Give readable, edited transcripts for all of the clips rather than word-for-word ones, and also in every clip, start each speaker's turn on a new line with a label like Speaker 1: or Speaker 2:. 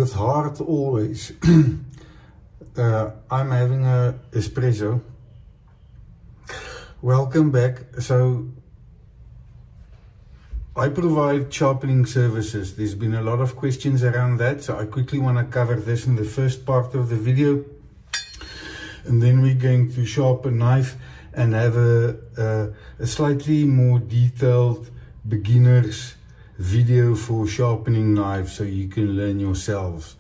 Speaker 1: with heart always. I'm having a espresso. Welcome back. So I provide sharpening services. There's been a lot of questions around that, so I quickly want to cover this in the first part of the video, and then we're going to sharpen knife and have a slightly more detailed beginners video for sharpening knives so you can learn yourselves.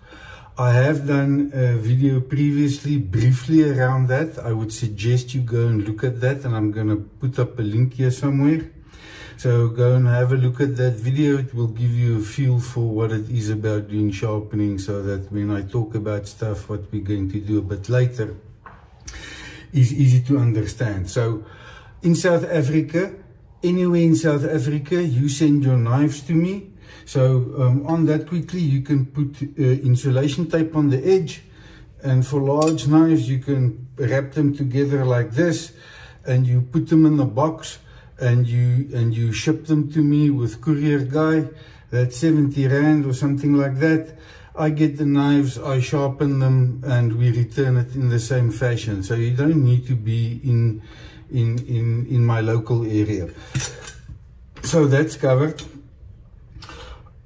Speaker 1: I have done a video previously briefly around that. I would suggest you go and look at that, and I'm going to put up a link here somewhere. So go and have a look at that video. It will give you a feel for what it is about doing sharpening, so that when I talk about stuff what we're going to do a bit later is easy to understand. So in South Africa, anywhere in South Africa, you send your knives to me. So on that quickly, you can put insulation tape on the edge, and for large knives you can wrap them together like this, and you put them in the box, and you ship them to me with courier guy. That's 70 Rand or something like that. I get the knives, I sharpen them, and we return it in the same fashion. So you don't need to be in my local area. So that's covered.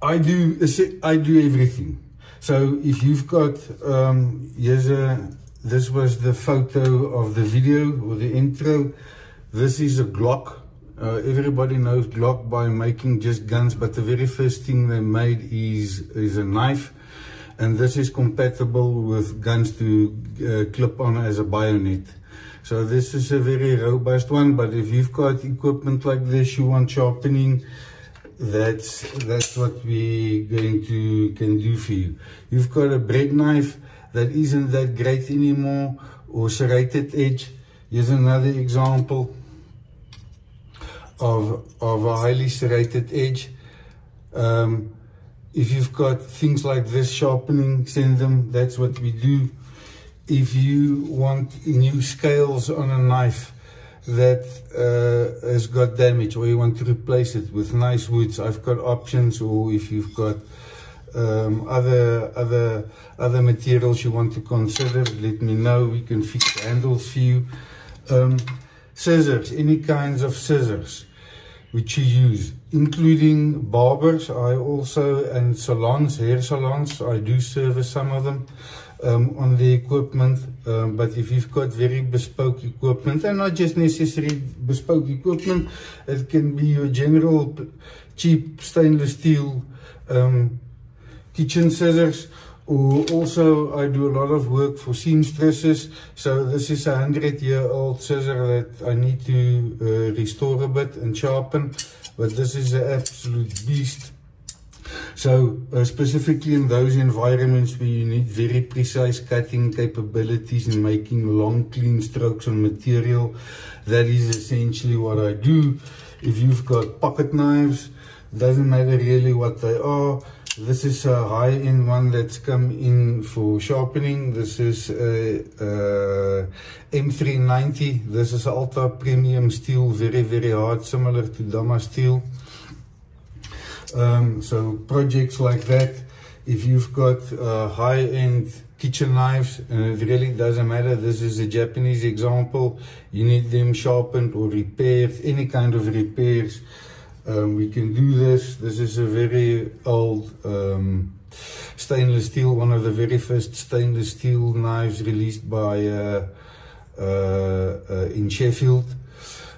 Speaker 1: I do everything. So if you've got this was the photo of the video or the intro. This is a Glock. Everybody knows Glock by making just guns, but the very first thing they made is a knife, and this is compatible with guns to clip on as a bayonet. So this is a very robust one, but if you've got equipment like this, you want sharpening, that's what we can do for you. You've got a bread knife that isn't that great anymore, or serrated edge. Here's another example of a highly serrated edge. If you've got things like this sharpening, send them. That's what we do. If you want new scales on a knife that has got damage, or you want to replace it with nice woods, I've got options. Or if you've got other materials you want to consider, let me know. We can fix handles for you. Scissors, any kinds of scissors which you use, including barbers. I also, and salons, hair salons, I do service some of them on the equipment. But if you've got very bespoke equipment, and not just necessarily bespoke equipment, it can be your general cheap stainless steel kitchen scissors. Or also I do a lot of work for seamstresses. So this is a 100-year-old scissor that I need to restore a bit and sharpen, but this is an absolute beast. So specifically in those environments where you need very precise cutting capabilities and making long clean strokes on material, that is essentially what I do. If you've got pocket knives, doesn't matter really what they are. This is a high-end one that's come in for sharpening. This is a M390. This is ultra premium steel, very, very hard, similar to Damas steel. So projects like that, if you've got high-end kitchen knives, and it really doesn't matter, this is a Japanese example, you need them sharpened or repaired, any kind of repairs, we can do this. This is a very old stainless steel, one of the very first stainless steel knives released by in Sheffield.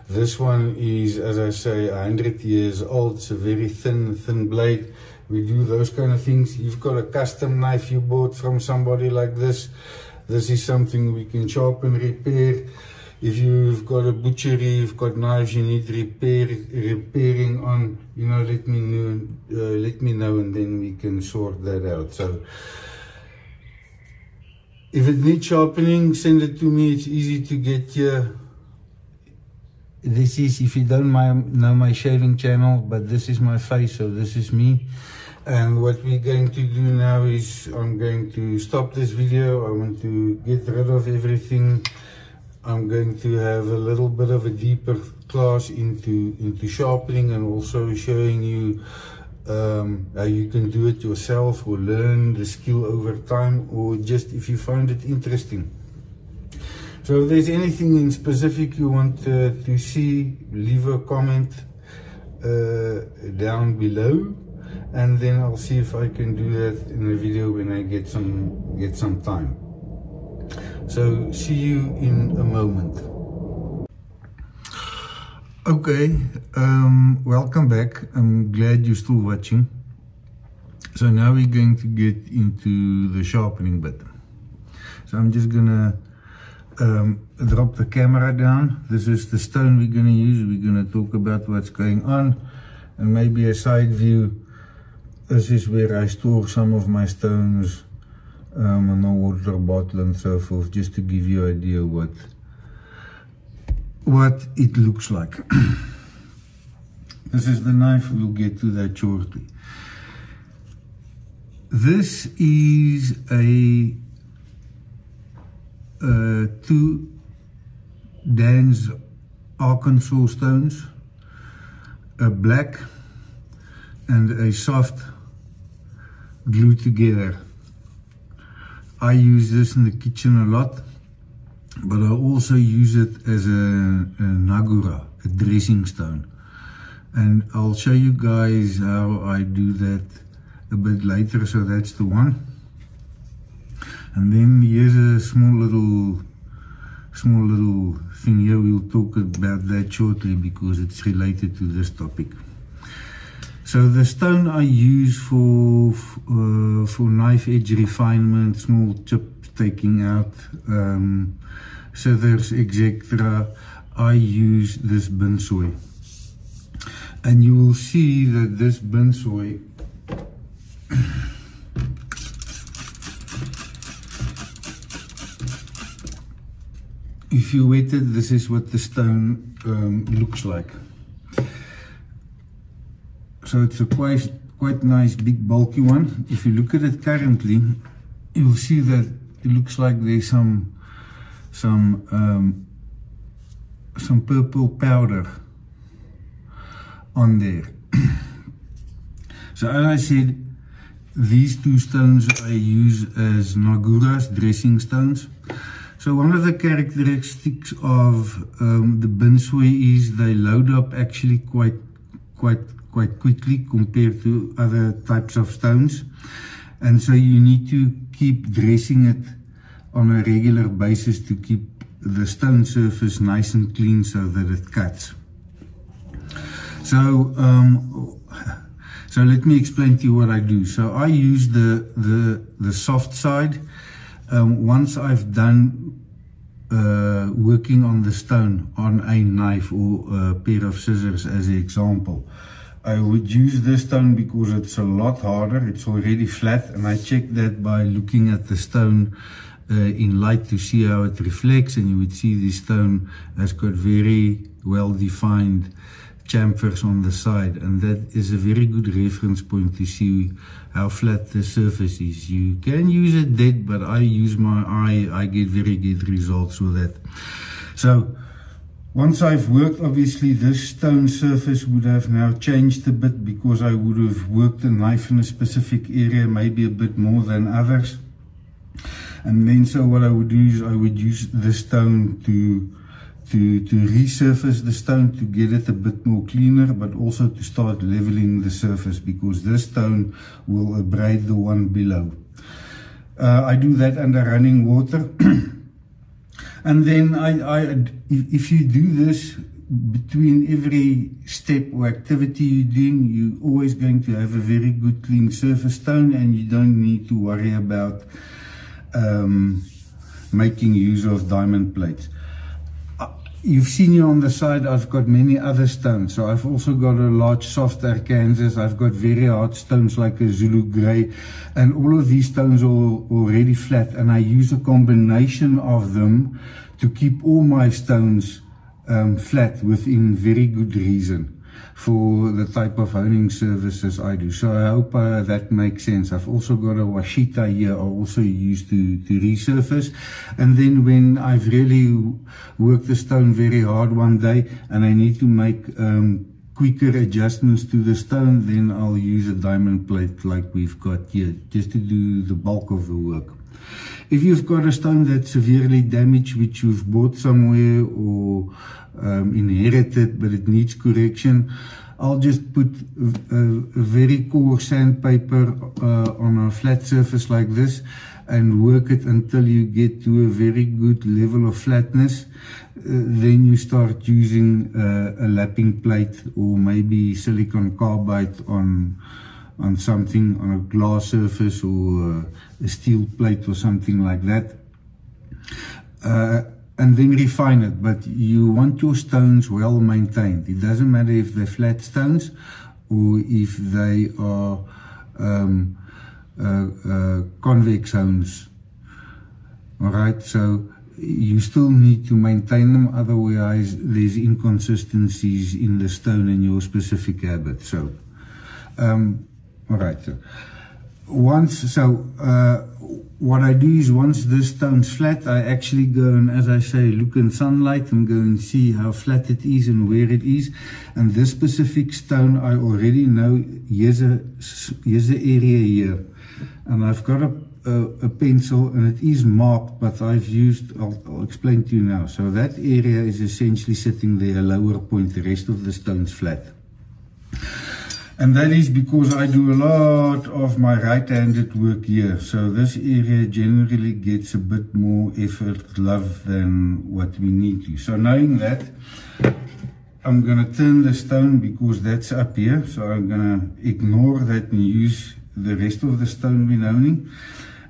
Speaker 1: This one is, as I say, 100 years old. It's a very thin blade. We do those kind of things. You've got a custom knife you bought from somebody like this. This is something we can sharpen, repair. If you've got a butchery, you've got knives you need repairing on, you know, let me know, and then we can sort that out. So if it needs sharpening, send it to me. It's easy to get here. This is, if you don't know my shaving channel, but this is my face, so this is me. And what we're going to do now is I'm going to stop this video. I want to get rid of everything. I'm going to have a little bit of a deeper class into sharpening, and also showing you how you can do it yourself or learn the skill over time, or just if you find it interesting. So if there's anything in specific you want to see, leave a comment down below, and then I'll see if I can do that in a video when I get some time. So see you in a moment. Okay, welcome back. I'm glad you're still watching. So now we're going to get into the sharpening bit. So I'm just gonna drop the camera down. This is the stone we're gonna use. We're gonna talk about what's going on, and maybe a side view. This is where I store some of my stones on a water bottle and so forth, just to give you an idea what it looks like. This is the knife. We'll get to that shortly. This is a 2 Dan's Arkansas stones, a black and a soft, glued together. I use this in the kitchen a lot, but I also use it as a nagura, a dressing stone. And I'll show you guys how I do that a bit later. So that's the one. And then here's a small little thing here. We'll talk about that shortly because it's related to this topic. So the stone I use for knife edge refinement, small chip taking out, scissors, etc. I use this Binsoi, and you will see that this Binsoi if you wet it, this is what the stone looks like. So it's a quite nice, big, bulky one. If you look at it currently, you'll see that it looks like there's some purple powder on there. So as I said, these 2 stones I use as naguras, dressing stones. So one of the characteristics of the Binsoi is they load up actually quite quickly compared to other types of stones, and so you need to keep dressing it on a regular basis to keep the stone surface nice and clean so that it cuts. So let me explain to you what I do. So I use the soft side. Once I've done working on the stone on a knife or a pair of scissors as an example, I would use this stone because it's a lot harder. It's already flat, and I check that by looking at the stone in light to see how it reflects, and you would see the stone has got very well defined chamfers on the side, and that is a very good reference point to see how flat the surface is. You can use it dead, but I use my eye. I get very good results with that. So once I've worked, obviously this stone surface would have now changed a bit because I would have worked the knife in a specific area, maybe a bit more than others. And then so what I would do is I would use the stone to resurface the stone to get it a bit more cleaner, but also to start leveling the surface because this stone will abrade the one below. I do that under running water. And then if you do this between every step or activity you're doing, you're always going to have a very good clean surface stone, and you don't need to worry about making use of diamond plates. You've seen here on the side, I've got many other stones. So I've also got a large soft Arkansas. I've got very hard stones like a Zulu Grey. And all of these stones are already flat. And I use a combination of them to keep all my stones flat within very good reason for the type of honing services I do. So I hope that makes sense. I've also got a Washita here I also use to resurface. And then when I've really worked the stone very hard one day and I need to make quicker adjustments to the stone, then I'll use a diamond plate like we've got here, just to do the bulk of the work. If you've got a stone that's severely damaged, which you've bought somewhere or inherited, but it needs correction, I'll just put a very coarse sandpaper on a flat surface like this and work it until you get to a very good level of flatness. Then you start using a lapping plate or maybe silicon carbide on something, on a glass surface or a steel plate or something like that. And then refine it. But you want your stones well maintained. It doesn't matter if they're flat stones or if they are convex stones. Alright, so you still need to maintain them, otherwise there's inconsistencies in the stone and your specific habit. So, alright, so what I do is once this stone's flat, I actually go and, as I say, look in sunlight and go and see how flat it is and where it is. And this specific stone, I already know, here's the area here. And I've got a pencil and it is marked, but I've used, I'll explain to you now. So that area is essentially sitting there, a lower point, the rest of the stone's flat. And that is because I do a lot of my right-handed work here. So this area generally gets a bit more effort, love than what we need to. So knowing that, I'm going to turn the stone because that's up here. So I'm going to ignore that and use the rest of the stone we're owning.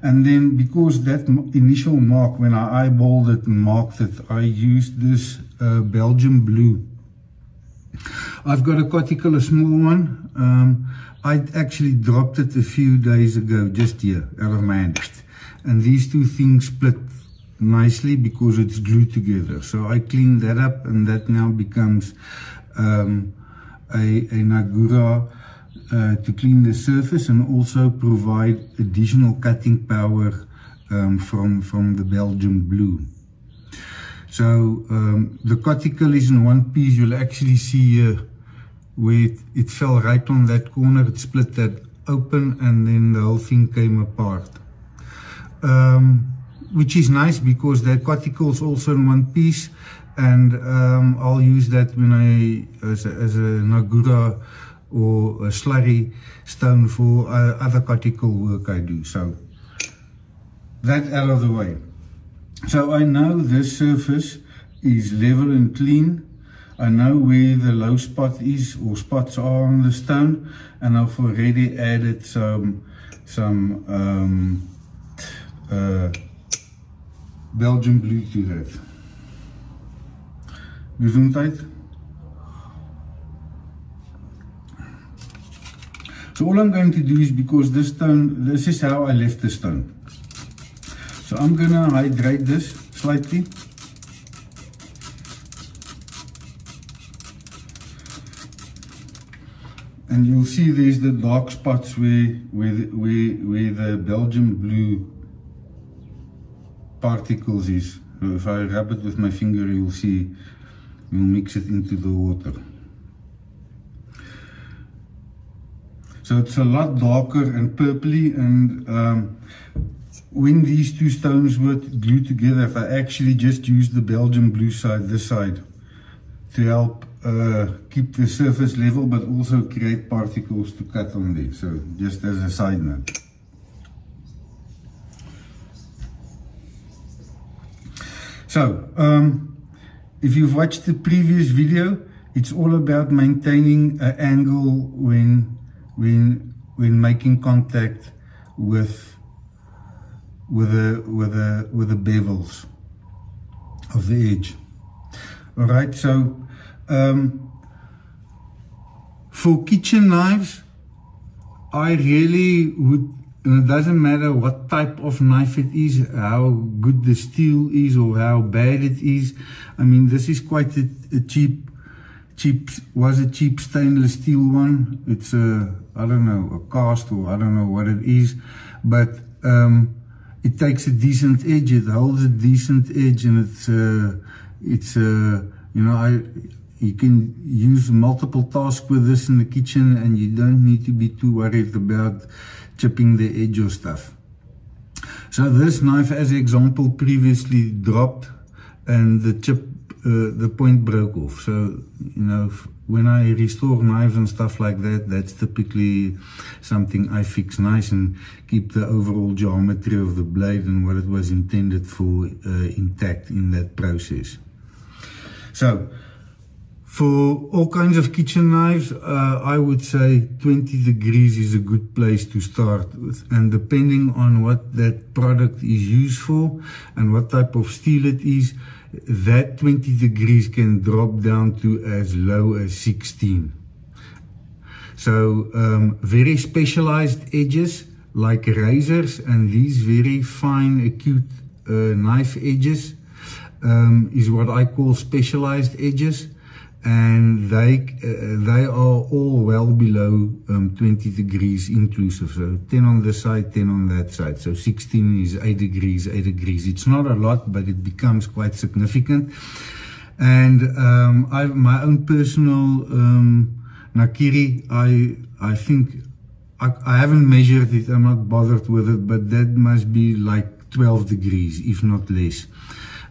Speaker 1: And then because that initial mark, when I eyeballed it and marked it, I used this Belgian blue. I've got a Cortical, a small one. I actually dropped it a few days ago, just here, out of my hand. And these two things split nicely because it's glued together. So I cleaned that up and that now becomes a Nagura to clean the surface and also provide additional cutting power from the Belgian blue. So the Cortical is in one piece. You'll actually see here where it fell right on that corner. It split that open and then the whole thing came apart. Which is nice because that Cortical is also in one piece, and I'll use that when as a Nagura or a slurry stone for other Cortical work I do. So that out of the way. So I know this surface is level and clean. I know where the low spot is or spots are on the stone, and I've already added some Belgian blue to that. Gesundheit. So all I'm going to do is, because this stone, this is how I left the stone. So I'm going to hydrate this slightly. And you'll see there's the dark spots where the Belgian blue particles is. So if I rub it with my finger, you'll see, we'll mix it into the water. So it's a lot darker and purpley, and when these two stones were glued together, I actually just used the Belgian blue side, this side, to help keep the surface level, but also create particles to cut on there. So just as a side note. So if you've watched the previous video, it's all about maintaining an angle when making contact with the bevels of the edge. All right, so for kitchen knives, I really would, and it doesn't matter what type of knife it is, how good the steel is or how bad it is. I mean, this is quite a cheap stainless steel one. It's I don't know, a cast, or I don't know what it is, but it takes a decent edge, it holds a decent edge, and it's you know, you can use multiple tasks with this in the kitchen, and you don't need to be too worried about chipping the edge or stuff. So this knife, as an example, previously dropped and the point broke off. So, you know, when I restore knives and stuff like that, that's typically something I fix nice and keep the overall geometry of the blade and what it was intended for intact in that process. So, for all kinds of kitchen knives, I would say 20 degrees is a good place to start with. And depending on what that product is used for and what type of steel it is, that 20 degrees can drop down to as low as 16. So very specialized edges like razors and these very fine acute knife edges is what I call specialized edges. And they are all well below 20 degrees inclusive. So 10 on this side, 10 on that side. So 16 is 8 degrees, 8 degrees. It's not a lot, but it becomes quite significant. And my own personal Nakiri, I think, I haven't measured it, I'm not bothered with it, but that must be like 12 degrees, if not less.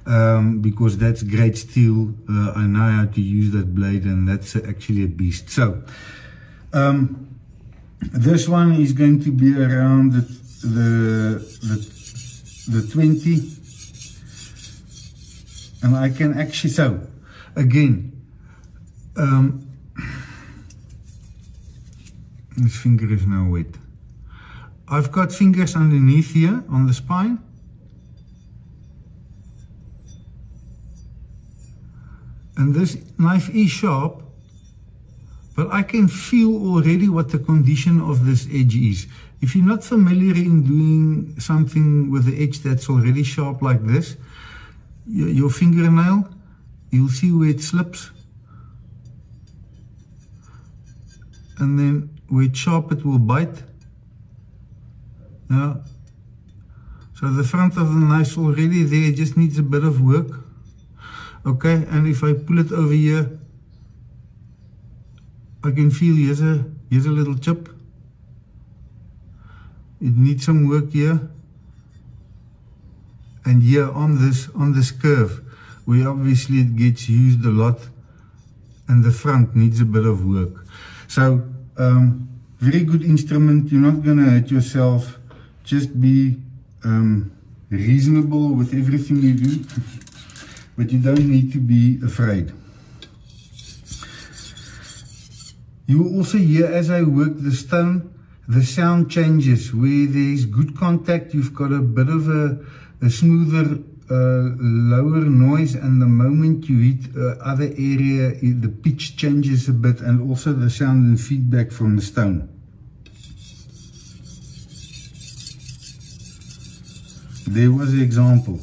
Speaker 1: Because that's great steel. I know how to use that blade, and that's actually a beast. So this one is going to be around the 20, and I can actually, so again, this finger is now wet. I've got fingers underneath here on the spine. And this knife is sharp, but I can feel already what the condition of this edge is. If you're not familiar in doing something with the edge that's already sharp like this, your fingernail, you'll see where it slips. And then where it's sharp, it will bite. Yeah. So the front of the knife's already there, it just needs a bit of work. Okay, and if I pull it over here, I can feel here's a little chip. It needs some work here. And here on this curve, where obviously it gets used a lot, and the front needs a bit of work. So, very good instrument. You're not gonna hurt yourself. Just be reasonable with everything you do. But you don't need to be afraid. You will also hear as I work the stone, the sound changes. Where there's good contact, you've got a bit of a smoother, lower noise, and the moment you hit other area, the pitch changes a bit, and also the sound and feedback from the stone. There was an example.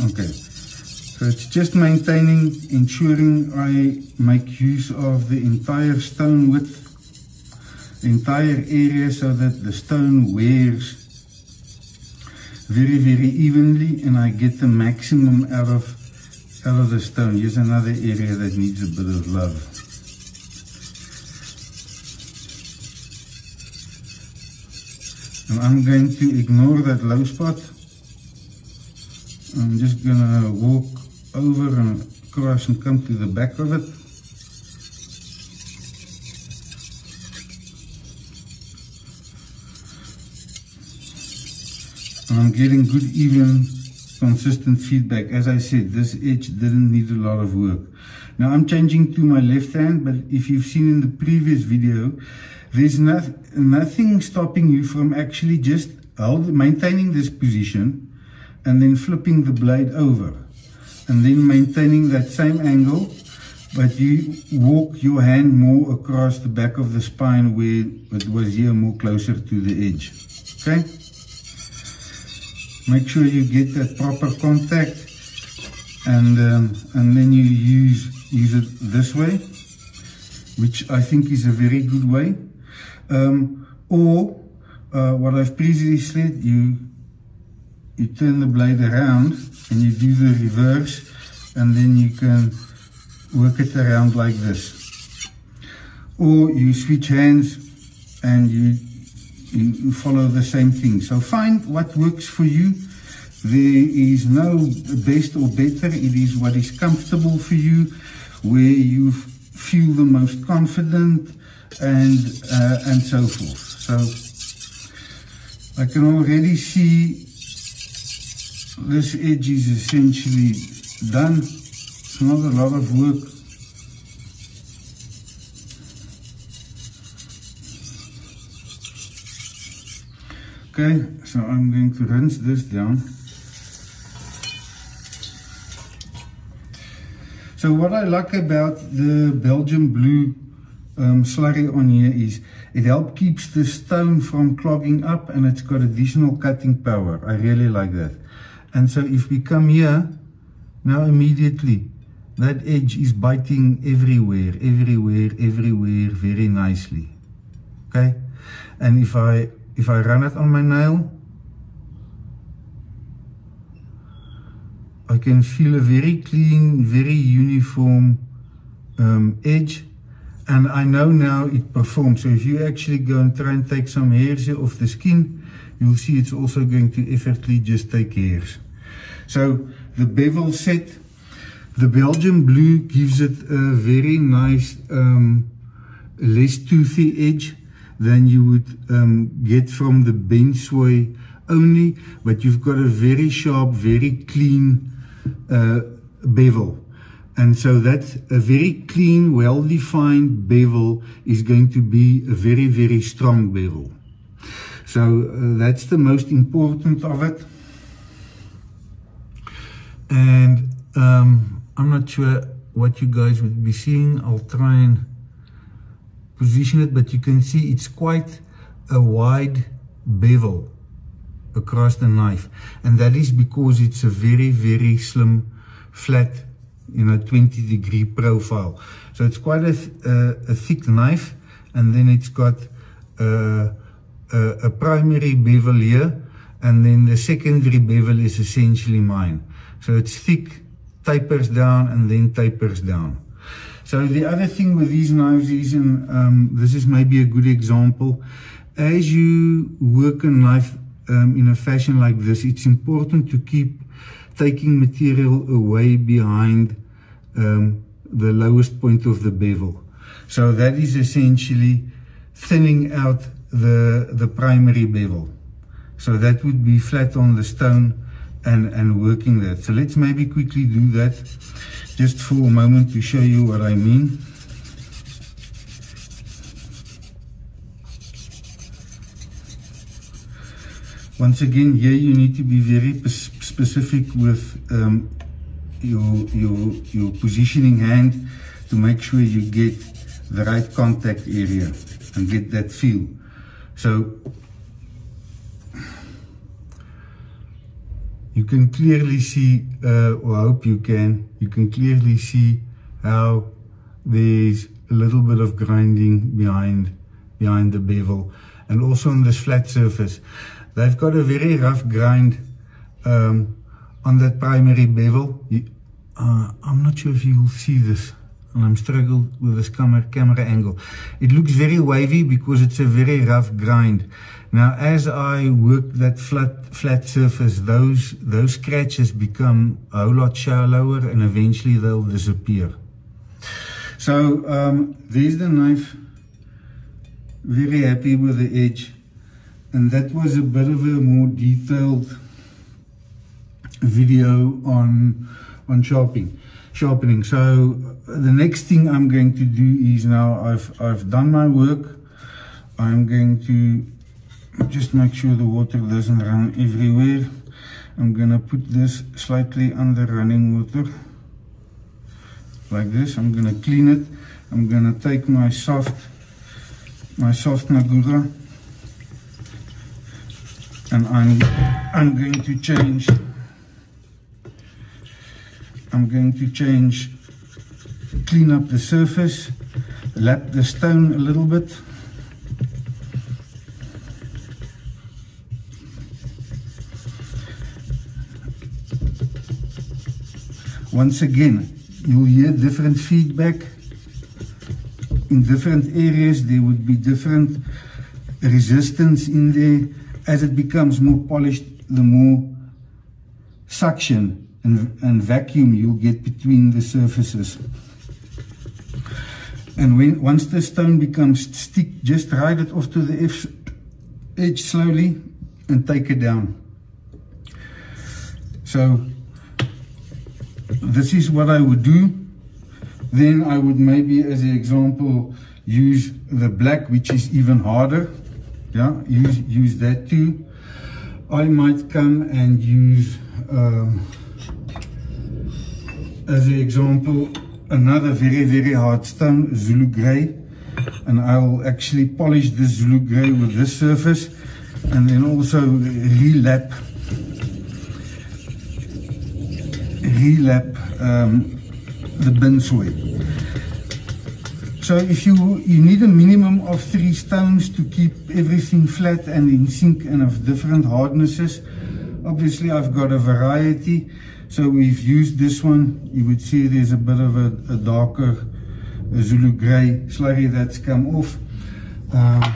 Speaker 1: Okay, so it's just maintaining, ensuring I make use of the entire stone width, the entire area, so that the stone wears very, very evenly, and I get the maximum out of the stone. Here's another area that needs a bit of love. And I'm going to ignore that low spot. I'm just gonna walk over and across and come to the back of it. And I'm getting good, even, consistent feedback. As I said, this edge didn't need a lot of work. Now I'm changing to my left hand, but if you've seen in the previous video, there's nothing stopping you from actually just maintaining this position and then flipping the blade over, and then maintaining that same angle, but you walk your hand more across the back of the spine where it was here, more closer to the edge. Okay? Make sure you get that proper contact, and then you use it this way, which I think is a very good way. Or what I've previously said, you turn the blade around and you do the reverse, and then you can work it around like this. Or you switch hands and you follow the same thing. So find what works for you. There is no best or better. It is what is comfortable for you, where you feel the most confident, and so forth. So I can already see this edge is essentially done. It's not a lot of work. Okay, so I'm going to rinse this down. So what I like about the Belgian blue slurry on here is it helps keeps the stone from clogging up, and it's got additional cutting power. I really like that. And so if we come here, now immediately that edge is biting everywhere, very nicely. Okay, and if I run it on my nail, I can feel a very clean, very uniform edge, and I know now it performs. So if you actually go and try and take some hairs off the skin, you'll see it's also going to effortlessly just take hairs. So the bevel set, the Belgian blue gives it a very nice, less toothy edge than you would get from the Bensway only, but you've got a very sharp, very clean bevel. And so that's a very clean, well-defined bevel is going to be a very, very strong bevel. So that's the most important of it. And I'm not sure what you guys would be seeing. I'll try and position it, but you can see it's quite a wide bevel across the knife, and that is because it's a very, very slim, flat, 20-degree profile. So it's quite a thick knife, and then it's got a primary bevel here, and then the secondary bevel is essentially mine. So it's thick, tapers down, and then tapers down. So the other thing with these knives is, and this is maybe a good example, as you work a knife in a fashion like this, it's important to keep taking material away behind the lowest point of the bevel. So that is essentially thinning out the primary bevel. So that would be flat on the stone and working that. So let's maybe quickly do that just for a moment to show you what I mean. Once again, here you need to be very specific with your positioning hand to make sure you get the right contact area and get that feel. So you can clearly see, or I hope you can clearly see how there's a little bit of grinding behind the bevel, and also on this flat surface. They've got a very rough grind on that primary bevel. I'm not sure if you will see this, and I'm struggling with this camera angle. It looks very wavy because it's a very rough grind. Now, as I work that flat surface, those scratches become a whole lot shallower, and eventually they'll disappear. So there's the knife. Very happy with the edge. And that was a bit of a more detailed video on sharpening. So the next thing I'm going to do is, now I've done my work, I'm going to just make sure the water doesn't run everywhere. I'm gonna put this slightly under running water like this. I'm gonna clean it. I'm gonna take my soft Nagura, and I'm going to change. Clean up the surface, lap the stone a little bit. once again, you'll hear different feedback. In different areas, there would be different resistance in there. As it becomes more polished, the more suction and vacuum you'll get between the surfaces. And once the stone becomes stick, just ride it off to the edge slowly and take it down. So this is what I would do. Then I would maybe, as an example, use the black, which is even harder. Yeah, use that too. I might come and use, as an example, another very, very hard stone, Zulu Grey. And I'll actually polish this Zulu Grey with this surface. And then also relap the Binsway. So if you need a minimum of 3 stones to keep everything flat and in sync and of different hardnesses. Obviously I've got a variety. So we've used this one. You would see there's a bit of a darker Zulu Grey slurry that's come off. I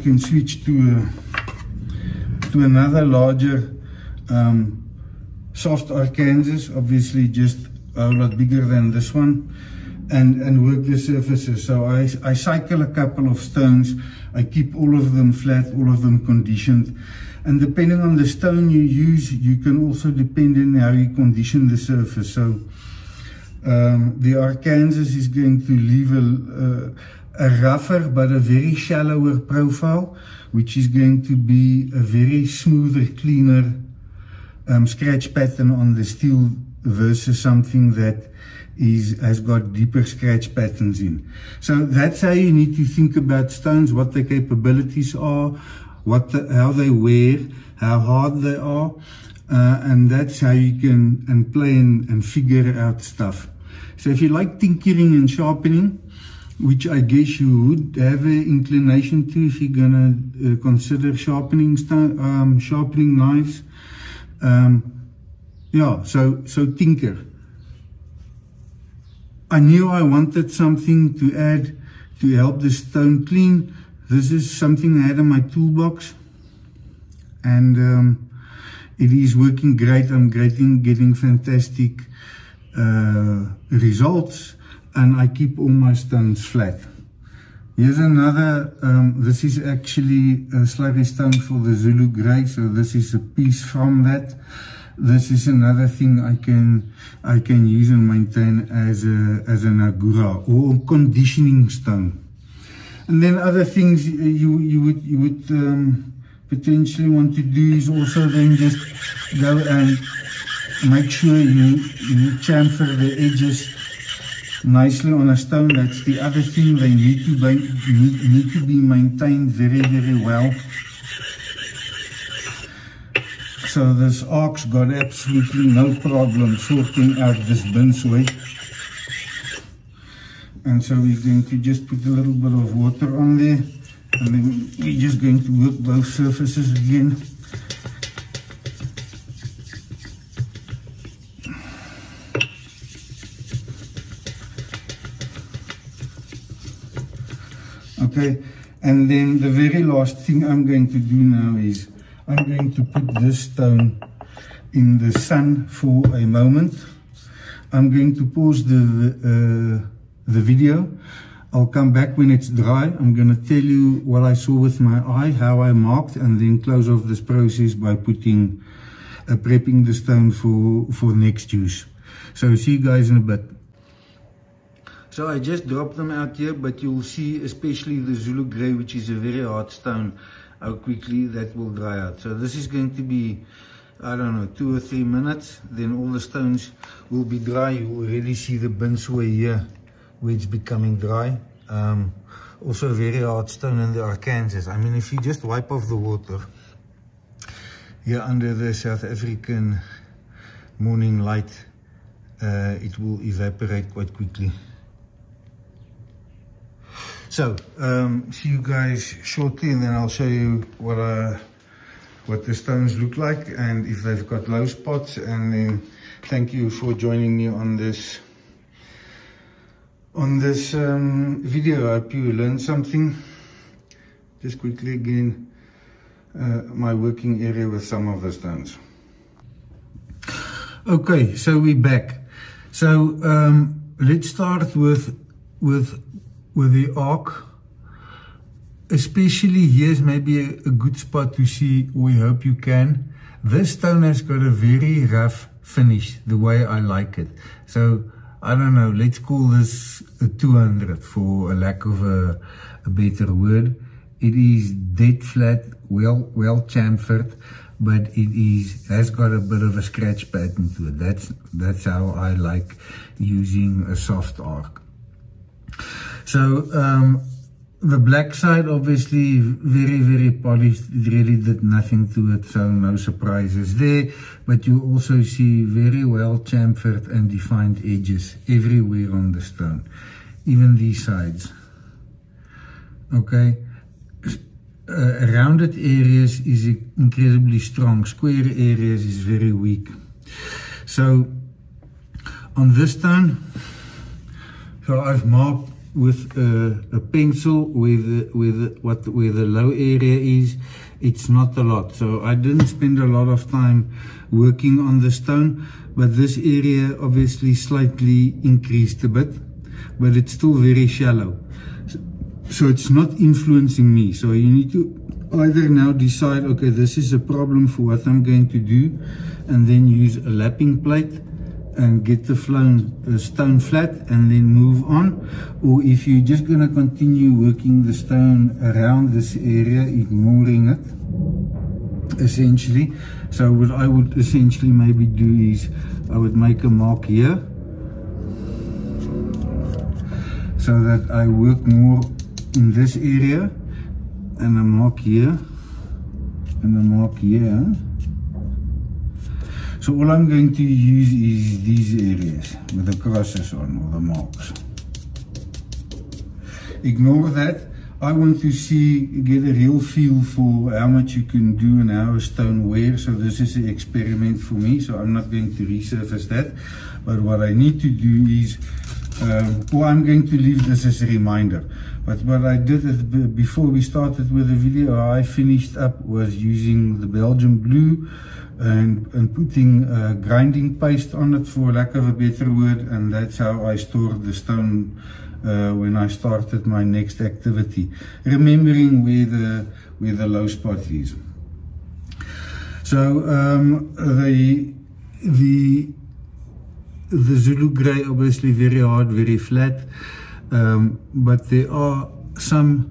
Speaker 1: can switch to another larger soft Arkansas, obviously just a lot bigger than this one, and work the surfaces. So I cycle a couple of stones. I keep all of them flat, all of them conditioned. And depending on the stone you use, you can also depend on how you condition the surface. So the Arkansas is going to leave a rougher but a very shallower profile, which is going to be a very smoother, cleaner scratch pattern on the steel versus something that has got deeper scratch patterns in. So that's how you need to think about stones, what their capabilities are, how they wear, how hard they are, and that's how you can play and figure out stuff. So if you like tinkering and sharpening, which I guess you would have an inclination to if you're gonna consider sharpening knives. Yeah, so tinker. I knew I wanted something to add to help the stone clean. This is something I had in my toolbox, and it is working great. I'm getting fantastic results, and I keep all my stones flat. Here's another, this is actually a slurry stone for the Zulu Grey, so this is a piece from that. This is another thing I can use and maintain as an agura or conditioning stone. And then other things you would potentially want to do is also then just go and make sure you chamfer the edges nicely on a stone. That's the other thing. They need to be maintained very, very well. So this arc's got absolutely no problem sorting out this Binsway. And so we're going to just put a little bit of water on there, and then we're just going to work both surfaces again. Okay, and then the very last thing I'm going to do now is I'm going to put this stone in the sun for a moment. I'm going to pause the video. I'll come back when it's dry. I'm going to tell you what I saw with my eye, how I marked, and then close off this process by prepping the stone for next use. So see you guys in a bit. So I just dropped them out here, but you'll see especially the Zulu Grey, which is a very hard stone, how quickly that will dry out. So this is going to be, I don't know, 2 or 3 minutes. Then all the stones will be dry. You already see the Binsway here where it's becoming dry. Also a very hard stone in the Arkansas. I mean, if you just wipe off the water here under the South African morning light, it will evaporate quite quickly. So see you guys shortly, and then I'll show you what what the stones look like and if they've got low spots. And then thank you for joining me on this video. I hope you learned something. Just quickly again, my working area with some of the stones. Okay, so we're back. So let's start with the arc. Especially here's maybe a good spot to see. We hope you can. This stone has got a very rough finish, the way I like it. So I don't know, let's call this a 200 for a lack of a better word. It is dead flat, well chamfered, but it has got a bit of a scratch pattern to it. That's how I like using a soft arc. So the black side obviously very polished. It really did nothing to it, so no surprises there. But you also see very well chamfered and defined edges everywhere on the stone, even these sides. Okay. Rounded areas is incredibly strong. Square areas is very weak. So on this stone, so I've marked with a pencil where the low area is. It's not a lot, so I didn't spend a lot of time working on the stone, but this area obviously slightly increased a bit, but it's still very shallow. So it's not influencing me. So you need to either now decide, okay, this is a problem for what I'm going to do, and then use a lapping plate and get the stone flat and then move on. Or if you're just going to continue working the stone around this area, ignoring it, essentially. So what I would essentially maybe do is I would make a mark here so that I work more in this area, and a mark here, and a mark here. So all I'm going to use is these areas with the crosses on, or the marks. Ignore that. I want to get a real feel for how much you can do and how a stone wears. So this is an experiment for me, so I'm not going to resurface that. But what I need to do is, or I'm going to leave this as a reminder. But what I did before we started with the video, I finished up was using the Belgian blue and putting grinding paste on it, for lack of a better word, and that's how I stored the stone when I started my next activity, remembering where the low spot is. So the Zulu grey, obviously very hard, very flat, but there are some,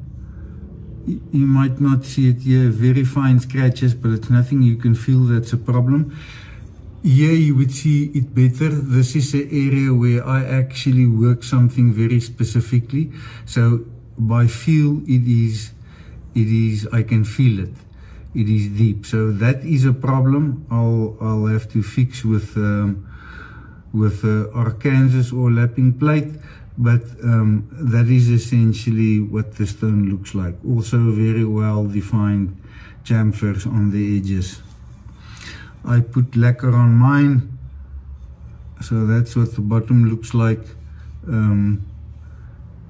Speaker 1: you might not see it here, very fine scratches, but it's nothing you can feel that's a problem. Here you would see it better. This is an area where I actually work something very specifically. So by feel, it is, I can feel it. It is deep. So that is a problem I'll have to fix with Arkansas or lapping plate. But that is essentially what the stone looks like. Also very well defined chamfers on the edges. I put lacquer on mine, so that's what the bottom looks like.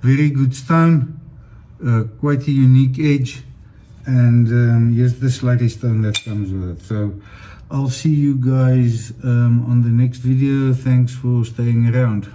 Speaker 1: Very good stone, quite a unique edge, and here's the slurry stone that comes with it. So I'll see you guys on the next video. Thanks for staying around.